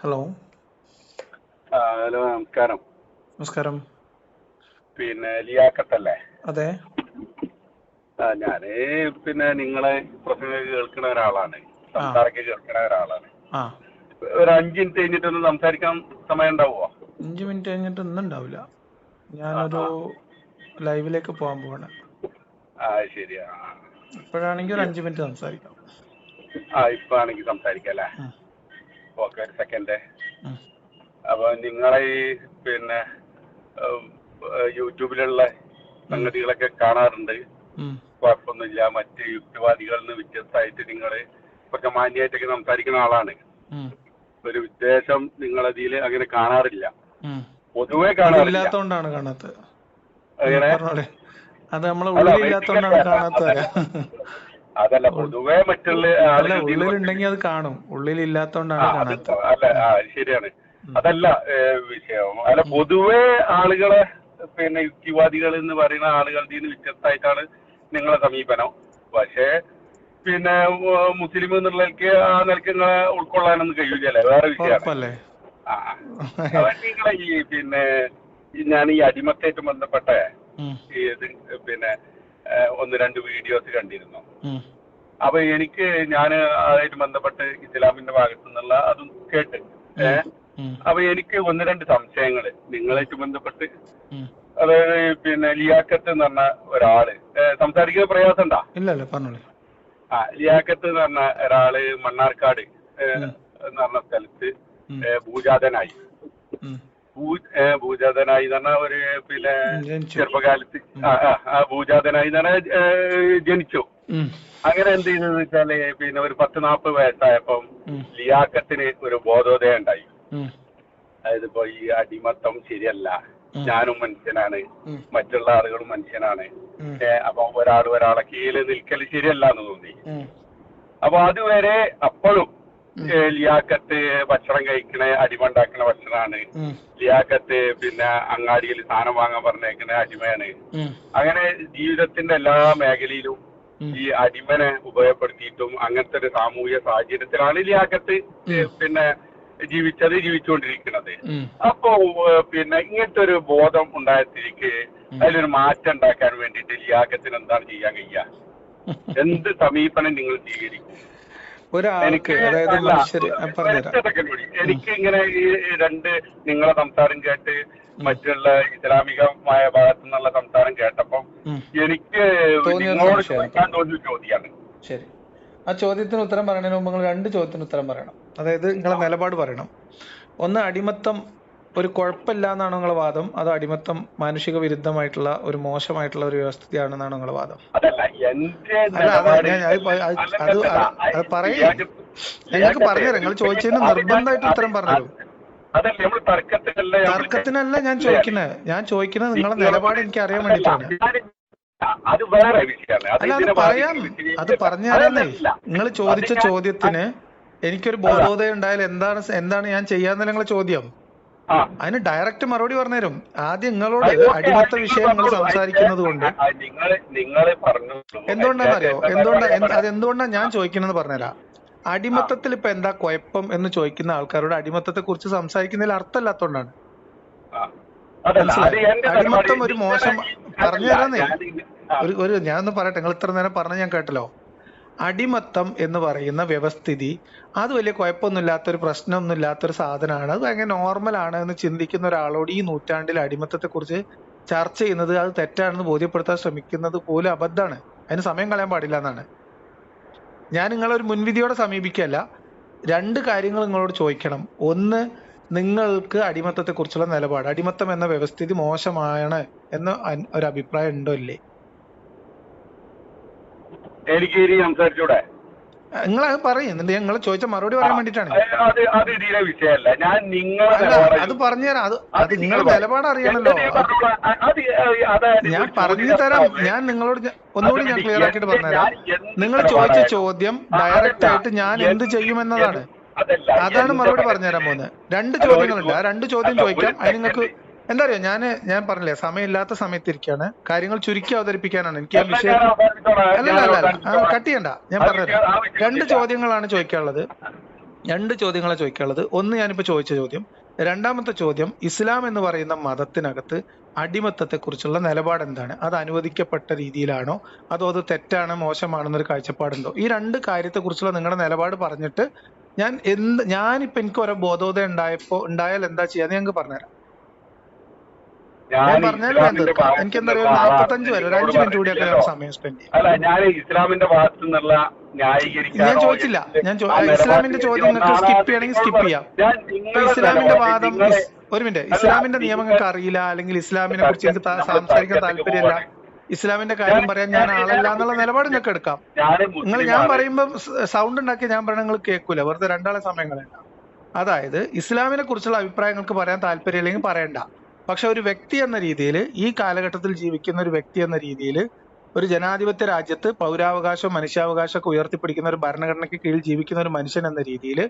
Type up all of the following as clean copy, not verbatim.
Hello. Hello, നമസ്കാരം. നമസ്കാരം. ലിയാഖത്തല്ലേ? അതെ. ഞാന് നിങ്ങളെ പ്രസംഗം കേൾക്കുന്ന ഒരാളാണ്, ആ സംസാരമൊക്കെ കേൾക്കുന്ന ഒരാളാണ്. ആ ഒരു 5 മിനിറ്റ് കഴിഞ്ഞിട്ടൊന്ന് സംസാരിക്കാൻ സമയം ഉണ്ടാവുമോ? 5 മിനിറ്റ് കഴിഞ്ഞിട്ട് ഒന്നും ഉണ്ടാവില്ല. ആ ഞാനൊരു ആ ലൈവിലേക്ക് പോകാൻ പോവാണ്. ശരി. ഇപ്പോഴാണെങ്കിൽ ഒരു 5 മിനിറ്റ് സംസാരിക്കാം. ഇപ്പൊ ആണെങ്കിൽ സംസാരിക്കാം അല്ലേ? ഉം, ഓക്കെ, ഒരു സെക്കൻഡ്. ഉം, അപ്പൊ നിങ്ങളെ ഈ പിന്നെ ഉം, യൂട്യൂബിലുള്ള ഉം, സംഗതികളൊക്കെ കാണാറുണ്ട്. ഉം, കുഴപ്പമൊന്നുമില്ല. മറ്റ് യുക്തിവാദികളിൽ നിന്ന് വ്യത്യസ്തമായിട്ട് നിങ്ങൾ കുറച്ച് മാന്യമായിട്ടൊക്കെ സംസാരിക്കുന്ന ആളാണ്. ഉം, ഒരു വിദ്വേഷം നിങ്ങളതിൽ അങ്ങനെ കാണാറില്ല, ഉം. പൊതുവെ കാണാറില്ല. അതില്ലാത്തോണ്ടാണ് കാണാത്തത്. അങ്ങനെ പറഞ്ഞോളെ. അത് നമ്മളെ അല്ല, ഉള്ളിലില്ലാത്തോണ്ടാണ് കാണാത്തത്. അതല്ല, പൊതുവെ മറ്റുള്ള അല്ല, ആളുകൾ ഇതിനെ കുറിച്ച് ഉള്ളിലുണ്ടെങ്കിൽ അത് കാണും. ഉള്ളിലില്ലാത്തോണ്ടാണ് അത് കാണാത്തത്. അല്ല, ശരിയാണ്. ഉം, അതല്ല വിഷയം. അല്ല, ഉം, പൊതുവെ ആളുകളെ യുക്തിവാദികൾ എന്ന് പറയുന്ന ആളുകൾ ഇതിന് വ്യത്യസ്തമായിട്ടാണ് നിങ്ങളെ സമീപനം. പക്ഷേ മുസ്ലിം എന്നുള്ളവർക്ക് ആ നിലക്ക് നിങ്ങളെ ഉൾക്കൊള്ളാനൊന്നും കഴിയൂലല്ലേ, വേറെ വിഷയമാണ്. ഉറപ്പല്ലേ? ആ അപ്പൊ നിങ്ങളെ ഞാൻ ഈ അടിമത്തായിട്ട് ബന്ധപ്പെട്ട ഉം, ഈ ഇത് ഒന്ന് രണ്ട് വീഡിയോസ് കണ്ടിരുന്നു. ഉം, അപ്പൊ ഞാൻ അതുമായിട്ട് ബന്ധപ്പെട്ട് ഇസ്ലാമിന്റെ ഭാഗത്തു നിന്നുള്ള അതും കേട്ട് ഉം, ഏഹ് ഉം, അപ്പൊ എനിക്ക് ഒന്ന് രണ്ട് സംശയങ്ങൾ ഉം, നിങ്ങളായിട്ട് ബന്ധപ്പെട്ട്. ഉം. അതായത് ലിയാഖത്ത് എന്ന് പറഞ്ഞ ഒരാള് സംസാരിക്കുന്ന പ്രയാസം ഉണ്ടാ? ഇല്ലല്ലേ, പറഞ്ഞോളെ. ലിയാഖത്ത് എന്ന് പറഞ്ഞ ഒരാള് മണ്ണാർക്കാട് ഉം, എന്ന് പറഞ്ഞ സ്ഥലത്ത് ഉം, ഭൂജാതനായി. ഉം. ഭൂജാതനായി എന്ന് പറഞ്ഞ ഒരു ജനിച്ചു. ചെറുപ്പകാലത്ത് ഉം, ഭൂജാതനായി എന്ന് പറഞ്ഞാൽ ജനിച്ചു. ഉം, അങ്ങനെ എന്ത് ചെയ്തെന്ന് വെച്ചാല് ഒരു 10-40 വയസ്സായപ്പം ഉം, ലിയാഖത്തിന് ഒരു ബോധോദയം ഉണ്ടായി. ഉം, അതായത് ഇപ്പൊ ഈ അടിമത്തം ശരിയല്ല, ഉം, ഞാനും മനുഷ്യനാണ്, ഉം, മറ്റുള്ള ആളുകളും മനുഷ്യനാണ്, ഉം, അപ്പൊ ഒരാളെ കീഴിൽ നിൽക്കൽ ശരിയല്ല എന്ന് തോന്നി. ഉം, അപ്പൊ അതുവരെ അപ്പോഴും ഉം, ലിയാഖത്ത് ഭക്ഷണം കഴിക്കണ, അടിമ ഉണ്ടാക്കണ ഭക്ഷണമാണ്. ഉം, ലിയാഖത്ത് അങ്ങാടിയിൽ സാധനം വാങ്ങാൻ പറഞ്ഞേക്കണ അടിമയാണ്. ഉം, അങ്ങനെ ജീവിതത്തിന്റെ എല്ലാ മേഖലയിലും ഉം, ഈ അടിമനെ ഉപയോഗപ്പെടുത്തിയിട്ടും അങ്ങനത്തെ ഒരു സാമൂഹ്യ സാഹചര്യത്തിലാണ് ലിയാഖത്ത് ഉം, ജീവിച്ചുകൊണ്ടിരിക്കുന്നത്. ഉം, അപ്പോ ഇങ്ങനത്തെ ഒരു ബോധം ഉണ്ടായ സ്ഥിതിക്ക് ഉം. അതിലൊരു മാറ്റം ഉണ്ടാക്കാൻ വേണ്ടിയിട്ട് ലിയാഖത്തിന് എന്താണ് ചെയ്യാൻ കഴിയുക? എന്ത് സമീപനം നിങ്ങൾ സ്വീകരിക്കും? ഒരാൾക്ക്, എനിക്ക് അതായത് അല്ല, മനുഷ്യര്, പറഞ്ഞുതരാം. ഉം, എനിക്ക് ഇങ്ങനെ ഈ രണ്ട് നിങ്ങളെ സംസാരം കേട്ട് ഉം, മറ്റുള്ള ഇസ്ലാമികമായ ഭാഗത്തു നിന്നുള്ള സംസാരം കേട്ടപ്പം ഉം. എനിക്ക് തോന്നിയൊരു നിങ്ങളോട് സംശയമാണ് ചോദിക്കാൻ പറഞ്ഞത്. തോന്നിയ ചോദ്യമാണ്. ശരി. ആ ചോദ്യത്തിന് ഉത്തരം പറയുന്നതിന് മുമ്പ് നിങ്ങൾ രണ്ട് ചോദ്യത്തിന് ഉത്തരം പറയണം. അതായത് നിങ്ങളെ നിലപാട് പറയണം. ഒന്ന്, അടിമത്തം ഒരു കുഴപ്പമില്ല എന്നാണോ നിങ്ങളെ വാദം? അതോ അടിമത്തം മാനുഷിക വിരുദ്ധമായിട്ടുള്ള ഒരു മോശമായിട്ടുള്ള ഒരു വ്യവസ്ഥയാണെന്നാണോ നിങ്ങളെ വാദം? അതല്ല എന്റെ അല്ല, അത് നിലപാട്. ഞാൻ അത് പറയേ. ഞങ്ങൾക്ക് പറഞ്ഞുതരാം. നിങ്ങൾ ചോദിച്ചതിന് നിർബന്ധമായിട്ട് ഉത്തരം പറഞ്ഞുതരും. അതല്ല നമ്മൾ തർക്കത്തിലല്ല. തർക്കത്തിനല്ല ഞാൻ ചോദിക്കുന്നത് നിങ്ങളെ നിലപാട് എനിക്ക് അറിയാൻ വേണ്ടിയിട്ടാണ്. അത് വേറെ വിഷയമാണ്. അല്ല, അത് പറയാം. അത് പറഞ്ഞു തരാന്നേ. നിങ്ങൾ ചോദിച്ച ചോദ്യത്തിന് എനിക്കൊരു ബോധോദയം ഉണ്ടായാൽ എന്താണ് ഞാൻ ചെയ്യാന്നല്ല നിങ്ങളെ ചോദ്യം. അതിന് ഡയറക്റ്റ് മറുപടി പറഞ്ഞുതരും. ആദ്യം നിങ്ങളോട് അടിമത്ത വിഷയം നിങ്ങൾ സംസാരിക്കുന്നത് കൊണ്ട് എന്തുകൊണ്ടാണെന്നറിയോ? അതെന്തുകൊണ്ടാണ് ഞാൻ ചോദിക്കുന്നത് പറഞ്ഞുതരാം. അടിമത്തത്തിൽ ഇപ്പൊ എന്താ കുഴപ്പം എന്ന് ചോദിക്കുന്ന ആൾക്കാരോട് അടിമത്തത്തെ കുറിച്ച് സംസാരിക്കുന്നതിൽ അർത്ഥമില്ലാത്തതുകൊണ്ടാണ്. മനസ്സിലായോ? അടിമത്തം ഒരു മോശം, പറഞ്ഞു തരാന്നേ. ഞാനൊന്ന് പറയട്ടെ. നിങ്ങൾ ഇത്ര നേരം പറഞ്ഞ ഞാൻ കേട്ടല്ലോ. അടിമത്തം എന്ന് പറയുന്ന വ്യവസ്ഥിതി അത് വലിയ കുഴപ്പമൊന്നുമില്ലാത്തൊരു പ്രശ്നമൊന്നുമില്ലാത്തൊരു സാധനമാണ്. അത് ഭയങ്കര നോർമലാണ് എന്ന് ചിന്തിക്കുന്ന ഒരാളോട് ഈ നൂറ്റാണ്ടിൽ അടിമത്തത്തെ കുറിച്ച് ചർച്ച ചെയ്യുന്നത് അത് തെറ്റാണെന്ന് ബോധ്യപ്പെടുത്താൻ ശ്രമിക്കുന്നത് പോലും അബദ്ധമാണ്. അതിന് സമയം കളയാൻ പാടില്ല എന്നാണ് ഞാൻ നിങ്ങളൊരു മുൻവിധിയോടെ സമീപിക്കല്ല. രണ്ട് കാര്യങ്ങൾ നിങ്ങളോട് ചോദിക്കണം. ഒന്ന്, നിങ്ങൾക്ക് അടിമത്തത്തെ കുറിച്ചുള്ള നിലപാട്, അടിമത്തം എന്ന വ്യവസ്ഥിതി മോശമാണ് എന്ന ഒരു അഭിപ്രായം ഉണ്ടോ ഇല്ലേ? എനിക്ക് ഇനി സംസാരിച്ചൂടെ? നിങ്ങൾ അത് പറയും. എന്നിട്ട് നിങ്ങൾ ചോദിച്ച മറുപടി പറയാൻ വേണ്ടിട്ടാണ്. അത് ഇതിലെ വിഷയമല്ല. ഞാൻ നിങ്ങളെ അത് പറഞ്ഞുതരാം. അത് നിങ്ങളുടെ നിലപാട് അറിയണല്ലോ. ഞാൻ പറഞ്ഞു തരാം. ഞാൻ നിങ്ങളോട് ഒന്നുകൂടി ഞാൻ ക്ലിയർ ആക്കിയിട്ട് പറഞ്ഞുതരാം. നിങ്ങൾ ചോദിച്ച ചോദ്യം ഡയറക്റ്റ് ആയിട്ട് ഞാൻ എന്ത് ചെയ്യുമെന്നതാണ്. അതാണ് മറുപടി പറഞ്ഞുതരാൻ പോകുന്നത്. രണ്ട് ചോദ്യങ്ങളുണ്ട്. ആ രണ്ട് ചോദ്യം ചോദിക്കാം. അതിന് നിങ്ങൾക്ക് എന്താ അറിയോ, ഞാൻ പറഞ്ഞില്ലേ, സമയമില്ലാത്ത സമയത്തിരിക്കാണ്. കാര്യങ്ങൾ ചുരുക്കി അവതരിപ്പിക്കാനാണ് എനിക്ക് ആ വിഷയം. അല്ല, കട്ട് ചെയ്യണ്ട. ഞാൻ പറഞ്ഞുതരാം. രണ്ട് ചോദ്യങ്ങളാണ് ചോദിക്കാനുള്ളത്. രണ്ട് ചോദ്യങ്ങളെ ചോദിക്കാനുള്ളത്. ഒന്ന് ഞാനിപ്പോ ചോദിച്ച ചോദ്യം. രണ്ടാമത്തെ ചോദ്യം, ഇസ്ലാം എന്ന് പറയുന്ന മതത്തിനകത്ത് അടിമത്തത്തെ കുറിച്ചുള്ള നിലപാട് എന്താണ്? അത് അനുവദിക്കപ്പെട്ട രീതിയിലാണോ അതോ അത് തെറ്റാണ് മോശമാണെന്നൊരു കാഴ്ചപ്പാടുണ്ടോ? ഈ രണ്ട് കാര്യത്തെ കുറിച്ചുള്ള നിങ്ങളുടെ നിലപാട് പറഞ്ഞിട്ട് ഞാനിപ്പോ എനിക്ക് ഓരോ ബോധോദയം ഉണ്ടായാൽ എന്താ ചെയ്യാന്ന് ഞങ്ങൾക്ക് പറഞ്ഞുതരാം. ഞാൻ ഞാൻ പറഞ്ഞാലും ഞാൻ ഇസ്ലാമിന്റെ തീർക്കാം. ഭാഗത്തു എനിക്ക് എന്താ നിന്നുള്ള പറയുക, ഒരു ആളാണ് 45 വരെ ഒരു നിങ്ങളോട് 5 മിനിറ്റ് കൂടിയൊക്കെ പറഞ്ഞിട്ടില്ലല്ലോ. ഞാൻ സമയം സ്പെൻഡ് ചെയ്യാം. അല്ല, ഞാൻ ഇസ്ലാമിന്റെ ഭാഗത്തു നിന്നുള്ള ഞാൻ ന്യായീകരിക്കാനോ ചോദിച്ചില്ല. ആ ഇസ്ലാമിന്റെ നിലപാട്ടിലേക്ക് ചോദ്യം നിങ്ങൾക്ക് വന്ന സ്കിപ്പ് ആളാണ് ചെയ്യണമെങ്കിൽ നിങ്ങളോട് സ്കിപ്പ് ചെയ്യാം. ഞാൻ ഇപ്പൊ നിങ്ങളുടെ ഇസ്ലാമിന്റെ നിലപാട് വാദം നിങ്ങളെ ഒരു മിനിറ്റ്, അല്ല ഇസ്ലാമിന്റെ നിയമം നിങ്ങൾ നിങ്ങൾക്ക് അറിയില്ല, അല്ലെങ്കിൽ ഇസ്ലാമിനെ കുറിച്ച് എനിക്ക് നമ്മൾ സംസാരിക്കാൻ തർക്കത്തിലേക്ക് താല്പര്യമില്ല, പോവാണ്. ഇസ്ലാമിന്റെ കാര്യം പറയാൻ ഞാൻ ആളല്ല എന്നുള്ള നിലപാട് നിങ്ങൾക്ക് എടുക്കാം. ഞാൻ ഞാൻ മുസ്ലിമാണ്. പറയുമ്പോൾ സൗണ്ട് ഉണ്ടാക്കി ഞാൻ പറഞ്ഞ നിങ്ങൾ കേൾക്കൂല, വെറുതെ രണ്ടാളെ സമയം കളയണ്ട. അതായത് ഇസ്ലാമിനെ കുറിച്ചുള്ള അഭിപ്രായങ്ങൾക്ക് പറയാൻ താല്പര്യമില്ലെങ്കിൽ പറയണ്ട. പക്ഷെ ഒരു വ്യക്തി എന്ന രീതിയിൽ, ഈ കാലഘട്ടത്തിൽ ജീവിക്കുന്ന ഒരു വ്യക്തി എന്ന രീതിയിൽ, ഒരു ജനാധിപത്യ രാജ്യത്ത് പൗരാവകാശവും മനുഷ്യാവകാശമൊക്കെ ഉയർത്തിപ്പിടിക്കുന്ന ഒരു ഭരണഘടനയ്ക്ക് കീഴിൽ ജീവിക്കുന്ന ഒരു മനുഷ്യൻ എന്ന രീതിയിൽ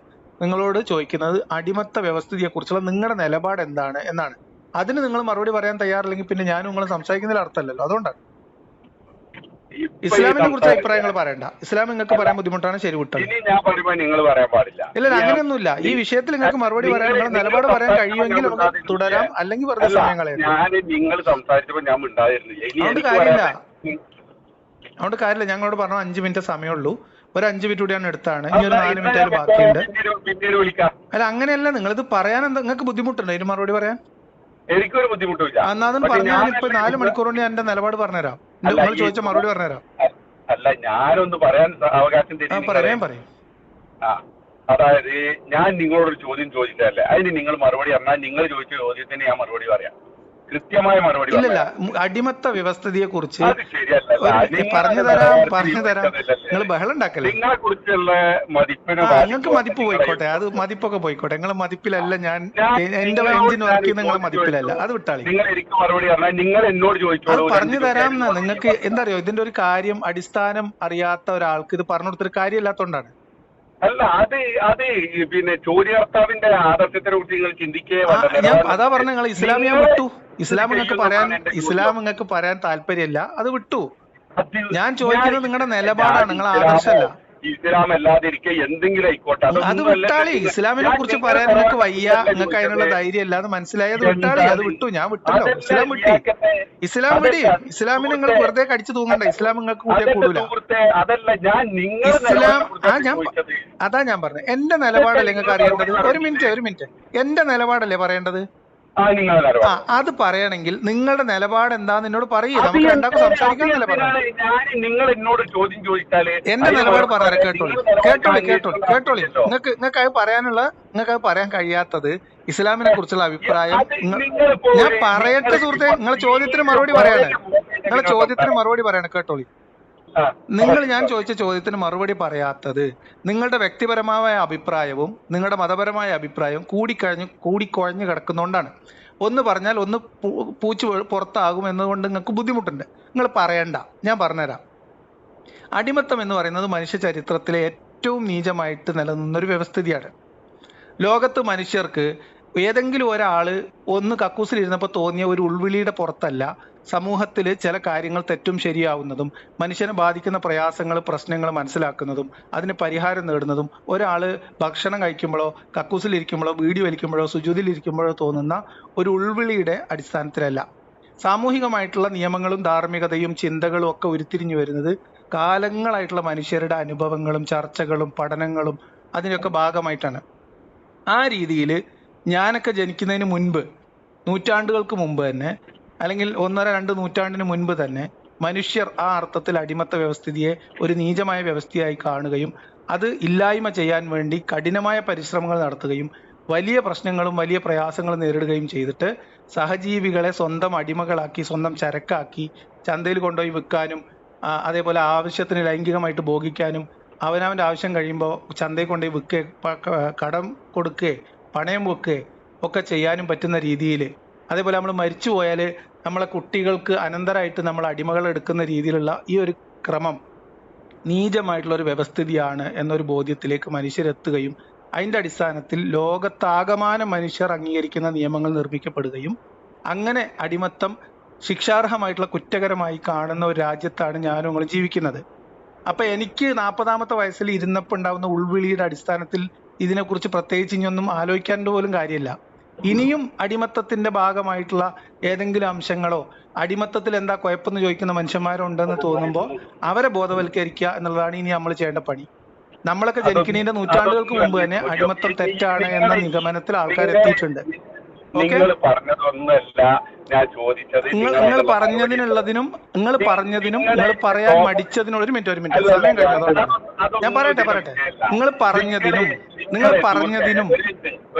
നിങ്ങളോട് ചോദിക്കുന്നത് അടിമത്ത വ്യവസ്ഥിതിയെ കുറിച്ചുള്ള നിങ്ങളുടെ നിലപാട് എന്താണ് എന്നാണ്. അതിന് നിങ്ങൾ മറുപടി പറയാൻ തയ്യാറില്ലെങ്കിൽ പിന്നെ ഞാനും നിങ്ങൾ സംസാരിക്കുന്നതിൽ അർത്ഥമല്ലല്ലോ. അതുകൊണ്ടാണ് ഇപ്പൊ ഈ ഇസ്ലാമിനെ കുറിച്ച് സംസാരിച്ച അഭിപ്രായങ്ങൾ പറയണ്ട. ഇസ്ലാം നിങ്ങൾക്ക് പറയാൻ ബുദ്ധിമുട്ടാണ്, ശരി വിട്ടത്. ഇനി ഞാൻ പറയുമ്പോ നിങ്ങൾ പറയാൻ പാടില്ല. ഇല്ല അങ്ങനെയൊന്നുമില്ല. ഈ വിഷയത്തിൽ നിങ്ങൾക്ക് മറുപടി പറയാൻ, നിങ്ങളുടെ നിലപാട് പറയാൻ കഴിയുമെങ്കിൽ നമുക്ക് തുടരാം, അല്ലെങ്കിൽ വെറുതെ അല്ല, സമയം കളയാം. ഞാൻ നിങ്ങൾ സംസാരിച്ചപ്പോ ഞാൻ മിണ്ടാതിരുന്നില്ല. ഇനി അതുകൊണ്ട് എനിക്ക് കാര്യമില്ല, പറയാൻ അതുകൊണ്ട് കാര്യമില്ല. ഞങ്ങളോട് പറഞ്ഞ 5 മിനിറ്റ് സമയമുള്ളൂ. ഒരു 5 മിനിറ്റ് കൂടിയാണ് എടുത്താണ്. ഇനി ഒരു 4 മിനിറ്റ് അതിൽ ബാക്കിയുണ്ട്. പിന്നീട് വിളിക്കാം. അല്ല അങ്ങനെയല്ല, നിങ്ങളിത് പറയാൻ എന്താ നിങ്ങൾക്ക് ബുദ്ധിമുട്ടുണ്ടോ ഇതിന് മറുപടി പറയാൻ? എനിക്കൊരു ബുദ്ധിമുട്ടില്ല. എന്നാലും പറഞ്ഞാൽ ഇപ്പൊ 4 മണിക്കൂർ കൊണ്ട് ഞാൻ എന്റെ നിലപാട് പറഞ്ഞുതരാം. നിങ്ങൾ ചോദിച്ച മറുപടി പറഞ്ഞുതരാം. അല്ല, ഞാനൊന്ന് പറയാൻ അവകാശം പറയാൻ പറയും. അതായത് ഞാൻ നിങ്ങളോടൊരു ചോദ്യം ചോദിച്ചതല്ലേ, അതിന് നിങ്ങൾ മറുപടി പറഞ്ഞാൽ നിങ്ങൾ ചോദിച്ച ചോദ്യത്തിന് ഞാൻ മറുപടി പറയാം, കൃത്യമായ മറുപടി. ഇല്ലല്ല, അടിമത്ത വ്യവസ്ഥിതിയെ കുറിച്ച് അത് ശരിയല്ല. പറഞ്ഞു തരാം. നിങ്ങൾ ബഹളം ഉണ്ടാക്കല്ലേ. നിങ്ങളെ കുറിച്ചുള്ള മതിപ്പിന് നിങ്ങൾക്ക് മതിപ്പ് പോയിക്കോട്ടെ, അത് മതിപ്പൊക്കെ പോയിക്കോട്ടെ. നിങ്ങൾ മതിപ്പിലല്ല, ഞാൻ എന്റെ എഞ്ചിൻ വർക്ക് നിങ്ങളെ മതിപ്പിലല്ല, അത് വിട്ടാളി. നിങ്ങൾ എനിക്ക് മറുപടി പറഞ്ഞാൽ നിങ്ങൾ എന്നോട് ചോദിച്ചോളൂ. പറഞ്ഞു തരാം. നിങ്ങൾക്ക് എന്താ അറിയോ, ഇതിന്റെ ഒരു കാര്യം അടിസ്ഥാനം അറിയാത്ത ഒരാൾക്ക് ഇത് പറഞ്ഞു കൊടുത്തൊരു കാര്യമില്ലാത്തോണ്ടാണ്. അല്ല, അത് പിന്നെ ചോദ്യകർത്താവിന്റെ ആദർശത്തെ കുറിച്ച് നിങ്ങൾ ചിന്തിക്കേ. ഞാൻ അതാ പറഞ്ഞ, നിങ്ങൾ ഇസ്ലാം ഞാൻ വിട്ടു. ഇസ്ലാം നിങ്ങൾക്ക് പറയാൻ താല്പര്യമില്ല, അത് വിട്ടു. ഞാൻ ചോദിക്കുന്നത് നിങ്ങളുടെ നിലപാടാണ്, നിങ്ങളെ ആദർശമല്ല. ഇസ്ലാം അല്ലാതിരിക്കെ എന്തെങ്കിലും ആയിക്കോട്ടെ, അത് വിട്ടാളി. ഇസ്ലാമിനെ കുറിച്ച് പറയാൻ നിങ്ങൾക്ക് വയ്യ, നിങ്ങൾക്ക് അതിനുള്ള ധൈര്യം ഇല്ല, അത് മനസ്സിലായത് വിട്ടാളി. അത് വിട്ടു, ഞാൻ വിട്ടല്ലോ. ഇസ്ലാം വിട്ടി. ഇസ്ലാം വിടി. ഇസ്ലാമിന് നിങ്ങൾ വെറുതെ കടിച്ചു തൂങ്ങണ്ട. ഇസ്ലാം നിങ്ങൾക്ക് കൂട്ടിയെ കൂടൂല. അതല്ല ഞാൻ ഇസ്ലാം അതാ ഞാൻ പറഞ്ഞത്. എന്റെ നിലപാടല്ലേ നിങ്ങൾക്ക് അറിയേണ്ടത്. ഒരു മിനിറ്റ്, എന്റെ നിലപാടല്ലേ പറയേണ്ടത്. അത് പറയണമെങ്കിൽ നിങ്ങളുടെ നിലപാട് എന്താന്ന് എന്നോട് പറയൂ, നമുക്ക് രണ്ടാക്കും സംസാരിക്കാന്നല്ലേ പറയാം. നിങ്ങൾ എന്നോട് ചോദ്യം ചോദിച്ചാല് എന്റെ നിലപാട് പറയാം. കേട്ടോളി. നിങ്ങൾക്ക് അത് പറയാൻ കഴിയാത്തത് ഇസ്ലാമിനെ കുറിച്ചുള്ള അഭിപ്രായം ഞാൻ പറയട്ടെ സുഹൃത്തെ. നിങ്ങളെ ചോദ്യത്തിന് മറുപടി പറയാണ്. കേട്ടോളി. ഞാൻ ചോദിച്ച ചോദ്യത്തിന് മറുപടി പറയാത്തത് നിങ്ങളുടെ വ്യക്തിപരമായ അഭിപ്രായവും നിങ്ങളുടെ മതപരമായ അഭിപ്രായവും കൂടിക്കുഴഞ്ഞു കിടക്കുന്നതുകൊണ്ടാണ്. ഒന്ന് പറഞ്ഞാൽ ഒന്ന് പൂച്ചു പുറത്താകും എന്നതുകൊണ്ട് നിങ്ങൾക്ക് ബുദ്ധിമുട്ടുണ്ട്. നിങ്ങൾ പറയണ്ട, ഞാൻ പറഞ്ഞുതരാം. അടിമത്തം എന്ന് പറയുന്നത് മനുഷ്യ ചരിത്രത്തിലെ ഏറ്റവും നീചമായിട്ട് നിലനിന്നൊരു വ്യവസ്ഥിതിയാണ്. ലോകത്ത് മനുഷ്യർക്ക് ഏതെങ്കിലും ഒരാള് ഒന്ന് കക്കൂസിലിരുന്നപ്പോൾ തോന്നിയ ഒരു ഉൾവിളിയുടെ പുറത്തല്ല സമൂഹത്തിൽ ചില കാര്യങ്ങൾ തെറ്റും ശരിയാവുന്നതും മനുഷ്യനെ ബാധിക്കുന്ന പ്രയാസങ്ങൾ പ്രശ്നങ്ങൾ മനസ്സിലാക്കുന്നതും അതിന് പരിഹാരം നേടുന്നതും ഒരാൾ ഭക്ഷണം കഴിക്കുമ്പോഴോ കക്കൂസിലിരിക്കുമ്പോഴോ വീഡിയോ വലിക്കുമ്പോഴോ സുജൂദിലിരിക്കുമ്പോഴോ തോന്നുന്ന ഒരു ഉൾവിളിയുടെ അടിസ്ഥാനത്തിലല്ല. സാമൂഹികമായിട്ടുള്ള നിയമങ്ങളും ധാർമ്മികതയും ചിന്തകളും ഒക്കെ ഉരുത്തിരിഞ്ഞു വരുന്നത് കാലങ്ങളായിട്ടുള്ള മനുഷ്യരുടെ അനുഭവങ്ങളും ചർച്ചകളും പഠനങ്ങളും അതിനൊക്കെ ഭാഗമായിട്ടാണ്. ആ രീതിയിൽ ഞാനൊക്കെ ജനിക്കുന്നതിന് മുൻപ്, നൂറ്റാണ്ടുകൾക്ക് മുമ്പ് തന്നെ, അല്ലെങ്കിൽ 1-2 നൂറ്റാണ്ടിന് മുൻപ് തന്നെ മനുഷ്യർ ആ അർത്ഥത്തിൽ അടിമത്ത വ്യവസ്ഥിതിയെ ഒരു നീചമായ വ്യവസ്ഥയായി കാണുകയും അത് ഇല്ലായ്മ ചെയ്യാൻ വേണ്ടി കഠിനമായ പരിശ്രമങ്ങൾ നടത്തുകയും വലിയ പ്രശ്നങ്ങളും വലിയ പ്രയാസങ്ങളും നേരിടുകയും ചെയ്തിട്ട് സഹജീവികളെ സ്വന്തം അടിമകളാക്കി സ്വന്തം ചരക്കാക്കി ചന്തയിൽ കൊണ്ടുപോയി വിൽക്കാനും അതേപോലെ ആവശ്യത്തിന് ലൈംഗികമായിട്ട് ഭോഗിക്കാനും അവനവൻ്റെ ആവശ്യം കഴിയുമ്പോൾ ചന്തയിൽ കൊണ്ടുപോയി വിൽക്കുകയോ കടം കൊടുക്കുകയോ പണയം വെക്കുകയോ ഒക്കെ ചെയ്യാനും പറ്റുന്ന രീതിയിൽ, അതേപോലെ നമ്മൾ മരിച്ചു പോയാൽ നമ്മളെ കുട്ടികൾക്ക് അനന്തരമായിട്ട് നമ്മൾ അടിമകൾ എടുക്കുന്ന രീതിയിലുള്ള ഈ ഒരു ക്രമം നീചമായിട്ടുള്ള ഒരു വ്യവസ്ഥിതിയാണ് എന്നൊരു ബോധ്യത്തിലേക്ക് മനുഷ്യരെത്തുകയും അതിൻ്റെ അടിസ്ഥാനത്തിൽ ലോകത്താകമാനം മനുഷ്യർ അംഗീകരിക്കുന്ന നിയമങ്ങൾ നിർമ്മിക്കപ്പെടുകയും അങ്ങനെ അടിമത്തം ശിക്ഷാർഹമായിട്ടുള്ള കുറ്റകരമായി കാണുന്ന ഒരു രാജ്യത്താണ് ഞാനും നിങ്ങളും ജീവിക്കുന്നത്. അപ്പൊ എനിക്ക് 40ാമത്തെ വയസ്സിൽ ഇരുന്നപ്പോൾ ഉണ്ടാകുന്ന ഉൾവിളിയുടെ അടിസ്ഥാനത്തിൽ ഇതിനെക്കുറിച്ച് പ്രത്യേകിച്ച് ഇനിയൊന്നും ആലോചിക്കാൻ പോലും കാര്യമില്ല. ഇനിയും അടിമത്തത്തിന്റെ ഭാഗമായിട്ടുള്ള ഏതെങ്കിലും അംശങ്ങളോ അടിമത്തത്തിൽ എന്താ കുഴപ്പമെന്ന് ചോദിക്കുന്ന മനുഷ്യന്മാരുണ്ടെന്ന് തോന്നുമ്പോൾ അവരെ ബോധവൽക്കരിക്കുക എന്നുള്ളതാണ് ഇനി നമ്മൾ ചെയ്യേണ്ട പണി. നമ്മളൊക്കെ ജനിക്കുന്നതിന്റെ നൂറ്റാണ്ടുകൾക്ക് മുമ്പ് തന്നെ അടിമത്തം തെറ്റാണ് എന്ന നിഗമനത്തിൽ ആൾക്കാർ എത്തിയിട്ടുണ്ട്. ഓക്കെ, നിങ്ങൾ പറഞ്ഞതിനുള്ളതിനും നിങ്ങൾ പറയാൻ മടിച്ചതിനും ഒരു മിനിറ്റ് സമയം കഴിഞ്ഞു. അതുകൊണ്ടാണ് ഞാൻ പറയട്ടെ നിങ്ങൾ പറഞ്ഞതിനും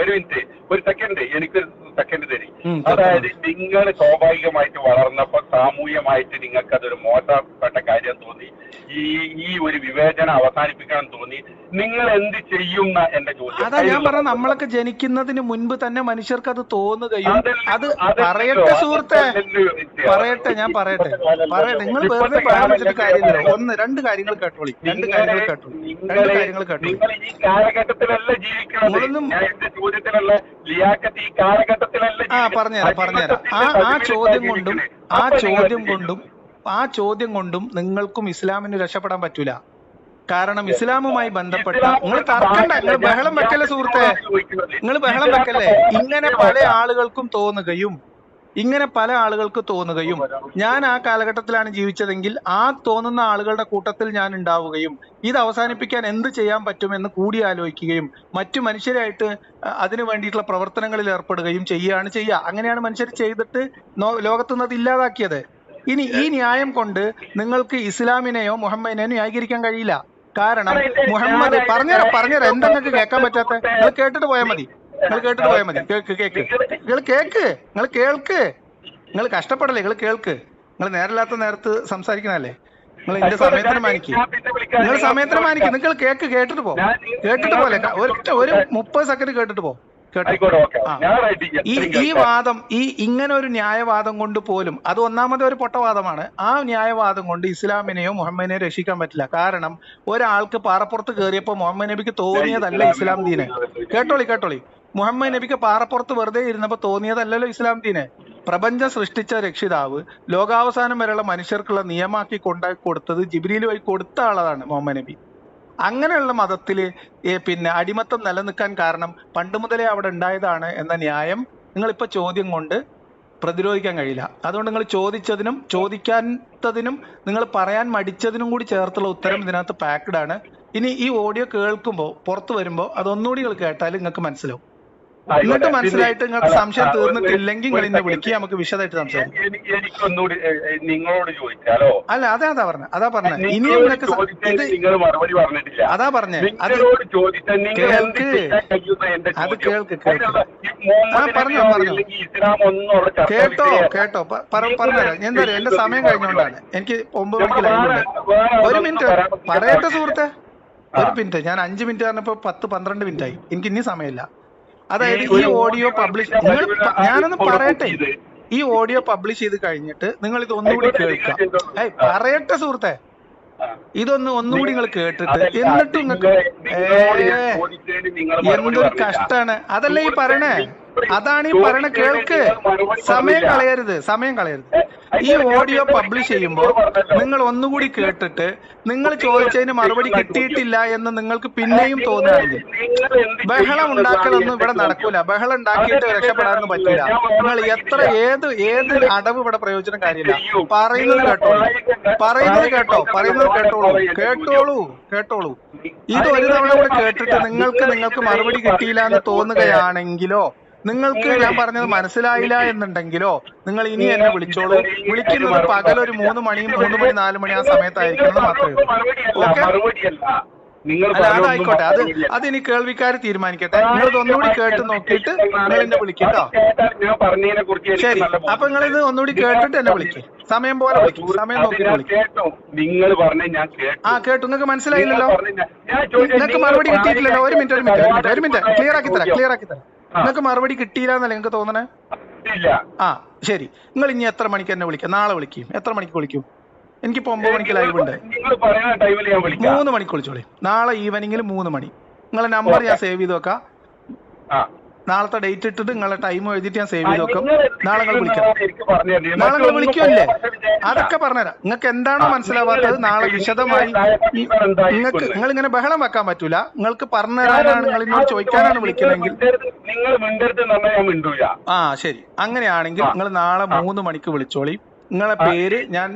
ഒരു സെക്കൻഡ് എനിക്കൊരു സെക്കൻഡ് തരും. അതായത് നിങ്ങൾ സ്വാഭാവികമായിട്ട് വളർന്നപ്പോ സാമൂഹ്യമായിട്ട് നിങ്ങൾക്ക് അതൊരു മോശപ്പെട്ട കാര്യം തോന്നി, ഈ ഒരു വിവേചനം അവസാനിപ്പിക്കണം തോന്നി, നിങ്ങൾ എന്ത് ചെയ്യും എന്റെ ചോദ്യം. അതാ ഞാൻ പറഞ്ഞ നമ്മളൊക്കെ ജനിക്കുന്നതിന് മുൻപ് തന്നെ മനുഷ്യർക്ക് അത് തോന്നുകയും അത് പറയട്ടെ സുഹൃത്തെ ഞാൻ പറയട്ടെ നിങ്ങൾ വെറുതെ പറയാൻ വെച്ചിട്ട് കാര്യമില്ല. രണ്ട് കാര്യങ്ങൾ കേട്ടോളി. ഈ കാലഘട്ടത്തിലല്ല ജീവിക്കണം. എന്റെ ചോദ്യത്തിലുള്ള ലിയാഖത്ത് ഈ കാലഘട്ടത്തിലല്ല. പറഞ്ഞുതരാം. ആ ചോദ്യം കൊണ്ടും നിങ്ങൾക്കും ഇസ്ലാമിന് രക്ഷപ്പെടാൻ പറ്റൂല. കാരണം ഇസ്ലാമുമായി ബന്ധപ്പെട്ട നിങ്ങൾ തർക്കണ്ട, നിങ്ങൾ ബഹളം വെക്കല്ലേ സുഹൃത്തെ, നിങ്ങൾ ബഹളം വെക്കല്ലേ. ഇങ്ങനെ പല ആളുകൾക്ക് തോന്നുകയും ഞാൻ ആ കാലഘട്ടത്തിലാണ് ജീവിച്ചതെങ്കിൽ ആ തോന്നുന്ന ആളുകളുടെ കൂട്ടത്തിൽ ഞാൻ ഉണ്ടാവുകയും ഇത് അവസാനിപ്പിക്കാൻ എന്ത് ചെയ്യാൻ പറ്റുമെന്ന് കൂടി ആലോചിക്കുകയും മറ്റു മനുഷ്യരായിട്ട് അതിനു വേണ്ടിയിട്ടുള്ള പ്രവർത്തനങ്ങളിൽ ഏർപ്പെടുകയും ചെയ്യുക. അങ്ങനെയാണ് മനുഷ്യർ ചെയ്തിട്ട് ലോകത്തുനിന്ന് അത് ഇല്ലാതാക്കിയത്. ഇനി ഈ ന്യായം കൊണ്ട് നിങ്ങൾക്ക് ഇസ്ലാമിനെയോ മുഹമ്മദിനെയോ ന്യായീകരിക്കാൻ കഴിയില്ല. കാരണം മുഹമ്മദ് പറഞ്ഞുതരാം എന്താ നിങ്ങൾക്ക് കേൾക്കാൻ പറ്റാത്ത? നിങ്ങൾ കേട്ടിട്ട് പോയാൽ മതി. നിങ്ങൾ കഷ്ടപ്പെടല്ലേ, നിങ്ങൾ കേൾക്ക്. നിങ്ങൾ നേരല്ലാത്ത നേരത്ത് സംസാരിക്കണല്ലേ. നിങ്ങൾ എന്റെ സമയത്തിന് മാനിക്ക്. നിങ്ങൾ കേട്ടിട്ട് പോലെ ഒരു 30 സെക്കൻഡ് കേട്ടിട്ട് പോ. ഈ വാദം ഇങ്ങനെ ഒരു ന്യായവാദം കൊണ്ട് പോലും അത് ഒന്നാമത് ഒരു പൊട്ടവാദമാണ്. ആ ന്യായവാദം കൊണ്ട് ഇസ്ലാമിനെയോ മുഹമ്മദിനെയോ രക്ഷിക്കാൻ പറ്റില്ല. കാരണം ഒരാൾക്ക് പാറപ്പുറത്ത് കയറിയപ്പോ മുഹമ്മദ് നബിക്ക് തോന്നിയതല്ല ഇസ്ലാം ദീന്. കേട്ടോളി മുഹമ്മദ് നബിക്ക് പാറപ്പുറത്ത് വെറുതെ ഇരുന്നപ്പോ തോന്നിയതല്ലല്ലോ ഇസ്ലാം ദീന്. പ്രപഞ്ചം സൃഷ്ടിച്ച രക്ഷിതാവ് ലോകാവസാനം വരെയുള്ള മനുഷ്യർക്കുള്ള നിയമാക്കി കൊണ്ടാക്കി കൊടുത്തത് ജിബ്രീൽ വഴി കൊടുത്ത ആളാണ് മുഹമ്മദ് നബി. അങ്ങനെയുള്ള മതത്തില് പിന്നെ അടിമത്തം നിലനിൽക്കാൻ കാരണം പണ്ട് മുതലേ അവിടെ ഉണ്ടായതാണ് എന്ന ന്യായം നിങ്ങളിപ്പോ ചോദ്യം കൊണ്ട് പ്രതിരോധിക്കാൻ കഴിയില്ല. അതുകൊണ്ട് നിങ്ങൾ ചോദിച്ചതിനും ചോദിക്കാത്തതിനും നിങ്ങൾ പറയാൻ മടിച്ചതിനും കൂടി ചേർത്തുള്ള ഉത്തരം ഇതിനകത്ത് പാക്ഡ് ആണ്. ഇനി ഈ ഓഡിയോ കേൾക്കുമ്പോൾ പുറത്തു വരുമ്പോൾ അതൊന്നുകൂടി നിങ്ങൾ കേട്ടാൽ നിങ്ങൾക്ക് മനസ്സിലാവും. എന്നിട്ട് മനസ്സിലായിട്ട് നിങ്ങൾക്ക് സംശയം തീർന്നിട്ടില്ലെങ്കിൽ നിങ്ങൾ ഇന്നെ വിളിക്കുക, നമുക്ക് വിശദമായിട്ട് സംസാരിക്കാം. എനിക്കൊന്നുകൂടി നിങ്ങളോട് ചോദിച്ചാലോ? അല്ല അതാ പറഞ്ഞ ഇനിയും അതാ പറഞ്ഞേ അത് കേൾക്ക് കേട്ടോ പറഞ്ഞുതരാം. ഞാൻ എന്താ എന്റെ സമയം കഴിഞ്ഞോണ്ടാണ്. എനിക്ക് 9 മണിക്ക് ലൈവ് ഉണ്ട്. ഒരു മിനിറ്റ് പറയട്ടെ സുഹൃത്തെ, ഒരു മിനിറ്റ്. ഞാൻ 5 മിനിറ്റ് പറഞ്ഞപ്പോ 10-12 മിനിറ്റ് ആയി. എനിക്ക് ഇനി സമയമില്ല. അതായത് ഈ ഓഡിയോ പബ്ലിഷ് ഞാനൊന്ന് പറയട്ടെ. ഈ ഓഡിയോ പബ്ലിഷ് ചെയ്ത് കഴിഞ്ഞിട്ട് നിങ്ങൾ ഇത് ഒന്നുകൂടി കേൾക്കാം. പറയട്ടെ സുഹൃത്തെ, ഒന്നുകൂടി നിങ്ങൾ കേട്ടിട്ട് എന്നിട്ടും നിങ്ങൾക്ക് എന്തൊരു കഷ്ടാണ്. അതല്ല ഈ പറയണേ, അതാണ് ഈ പറയണ. കേൾക്ക്, സമയം കളയരുത്. ഈ ഓഡിയോ പബ്ലിഷ് ചെയ്യുമ്പോൾ നിങ്ങൾ ഒന്നുകൂടി കേട്ടിട്ട് നിങ്ങൾ ചോദിച്ചതിന് മറുപടി കിട്ടിയിട്ടില്ല എന്ന് നിങ്ങൾക്ക് പിന്നെയും തോന്നുകയാണെങ്കിൽ ബഹളം ഉണ്ടാക്കലൊന്നും ഇവിടെ നടക്കൂല. ബഹളം ഉണ്ടാക്കിയിട്ട് രക്ഷപ്പെടാനൊന്നും പറ്റില്ല. നിങ്ങൾ ഏത് അടവ് ഇവിടെ പ്രയോജനം കാര്യമില്ല. പറയുന്നത് കേട്ടോളൂ. ഇത് ഒരു തവണ കൂടെ കേട്ടിട്ട് നിങ്ങൾക്ക് മറുപടി കിട്ടിയില്ല എന്ന് തോന്നുകയാണെങ്കിലോ നിങ്ങൾക്ക് ഞാൻ പറഞ്ഞത് മനസ്സിലായില്ല എന്നുണ്ടെങ്കിലോ നിങ്ങൾ ഇനി എന്നെ വിളിച്ചോളൂ. വിളിക്കുന്നത് പകലൊരു 3 മണി 4 മണി ആ സമയത്തായിരിക്കണം മാത്രമേ ഉള്ളൂ. ഓക്കെ, അല്ല അതായിക്കോട്ടെ. അതിനി കേൾവിക്കാർ തീരുമാനിക്കട്ടെ. നിങ്ങൾ ഒന്നുകൂടി കേട്ട് നോക്കിയിട്ട് നിങ്ങൾ എന്നെ വിളിക്കട്ടോ. ശരി, അപ്പൊ നിങ്ങൾ ഇത് ഒന്നുകൂടി കേട്ടിട്ട് എന്നെ വിളിക്കും. സമയം പോലെ വിളിക്കും, സമയം നോക്കിയിട്ട് വിളിക്കും. കേട്ടു. നിങ്ങൾക്ക് മനസ്സിലായില്ലല്ലോ, നിങ്ങൾക്ക് മറുപടി കിട്ടിയിട്ടില്ലല്ലോ. ഒരു മിനിറ്റ് ക്ലിയർ ആക്കി തരാം. നിങ്ങൾക്ക് മറുപടി കിട്ടിയില്ല എന്നല്ലേ നിങ്ങൾക്ക് തോന്നണേ? ശരി, നിങ്ങൾ ഇനി എത്ര മണിക്ക് എന്നെ വിളിക്കാം? നാളെ വിളിക്കും. എത്ര മണിക്ക് വിളിക്കും? എനിക്കിപ്പോ 9 മണിക്ക് ലൈവ് ഉണ്ട്. 3 മണിക്ക് വിളിച്ചോളി. നാളെ ഈവനിങ്ങിൽ 3 മണി. നിങ്ങളെ നമ്പർ ഞാൻ സേവ് ചെയ്ത് വെക്കാം. നാളത്തെ ഡേറ്റ് ഇട്ടിട്ട് നിങ്ങളെ ടൈം എഴുതിയിട്ട് ഞാൻ സേവ് ചെയ്ത് വെക്കും. നാളെ നിങ്ങൾ വിളിക്കാം. എനിക്ക് പറഞ്ഞു തരണം. നാളെ നിങ്ങൾ വിളിക്കുമല്ലേ? അതൊക്കെ പറഞ്ഞുതരാം. നിങ്ങൾക്ക് എന്താണോ മനസ്സിലാവാത്തത് നാളെ വിശദമായി. നിങ്ങൾ ഇങ്ങനെ ബഹളം വെക്കാൻ പറ്റൂല. നിങ്ങൾക്ക് പറഞ്ഞുതരാനാണ്, നിങ്ങൾ ഇന്നോട് ചോദിക്കാനാണ് വിളിക്കുന്നതെങ്കിൽ. നിങ്ങൾ മിണ്ടരുത് എന്ന് പറഞ്ഞാൽ ഞാൻ മിണ്ടൂല. ആ ശരി, അങ്ങനെയാണെങ്കിൽ നിങ്ങൾ നാളെ 3 മണിക്ക് വിളിച്ചോളി. നിങ്ങളെ പേര് ഞാൻ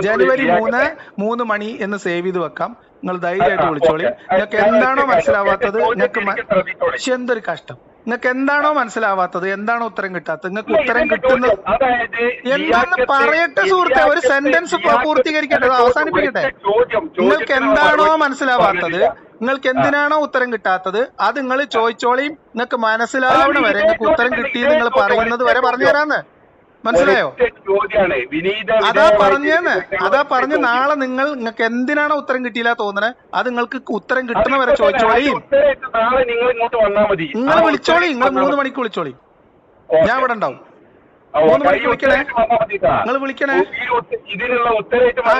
ജനുവരി 3 മണി എന്ന് സേവ് ചെയ്ത് വെക്കാം. നിങ്ങൾ ധൈര്യമായിട്ട് വിളിച്ചോളി. നിങ്ങൾക്ക് എന്താണോ മനസ്സിലാവാത്തത്, നിങ്ങൾക്ക് എന്തൊരു കഷ്ടം, നിങ്ങൾക്ക് എന്താണോ മനസ്സിലാവാത്തത്, എന്താണോ ഉത്തരം കിട്ടാത്തത്, നിങ്ങൾക്ക് ഉത്തരം കിട്ടുന്നത് എന്താണെന്ന് പറയട്ടെ സുഹൃത്തെ. ഒരു സെന്റൻസ് പൂർത്തീകരിക്കട്ടെ, അവസാനിപ്പിക്കട്ടെ. നിങ്ങൾക്ക് എന്താണോ മനസ്സിലാവാത്തത്, നിങ്ങൾക്ക് എന്തിനാണോ ഉത്തരം കിട്ടാത്തത്, അത് നിങ്ങൾ ചോദിച്ചോളിയും. നിങ്ങൾക്ക് മനസ്സിലാവണ വരെ, നിങ്ങൾക്ക് ഉത്തരം കിട്ടിയത് നിങ്ങൾ പറയുന്നത് വരെ പറഞ്ഞു തരാന്ന്. മനസ്സിലായോ? അതാ പറഞ്ഞ് നാളെ നിങ്ങൾക്ക് എന്തിനാണോ ഉത്തരം കിട്ടിയില്ല തോന്നണേ, അത് നിങ്ങൾക്ക് ഉത്തരം കിട്ടുന്ന വരെ ചോദിച്ചോളിയും. നിങ്ങൾ വിളിച്ചോളി. നിങ്ങൾ 3 മണിക്ക് വിളിച്ചോളി. ഞാൻ ഇവിടെ ഉണ്ടാവും. 3 മണിക്ക് വിളിക്കണേ. നിങ്ങൾ വിളിക്കണേ.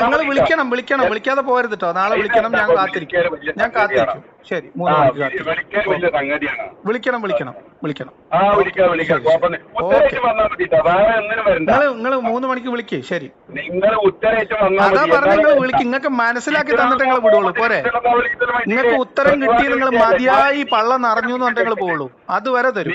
നിങ്ങൾ വിളിക്കണം. വിളിക്കാതെ പോരുത് കേട്ടോ. നാളെ വിളിക്കണം. ഞാൻ കാത്തിരിക്കും. ശരി, 3 മണിക്ക് വിളിക്കണം. നിങ്ങൾ 3 മണിക്ക് വിളിക്കേ. ശരി, അതാ പറഞ്ഞ നിങ്ങൾ വിളിക്കും. നിങ്ങൾക്ക് മനസ്സിലാക്കി തന്നിട്ട് നിങ്ങൾ വിടുള്ളൂ. പോരെ? നിങ്ങൾക്ക് ഉത്തരം കിട്ടി നിങ്ങൾ മതിയായി പള്ളം നിറഞ്ഞു എന്ന് പറഞ്ഞിട്ട് നിങ്ങൾ പോവുള്ളൂ. അതുവരെ തരും.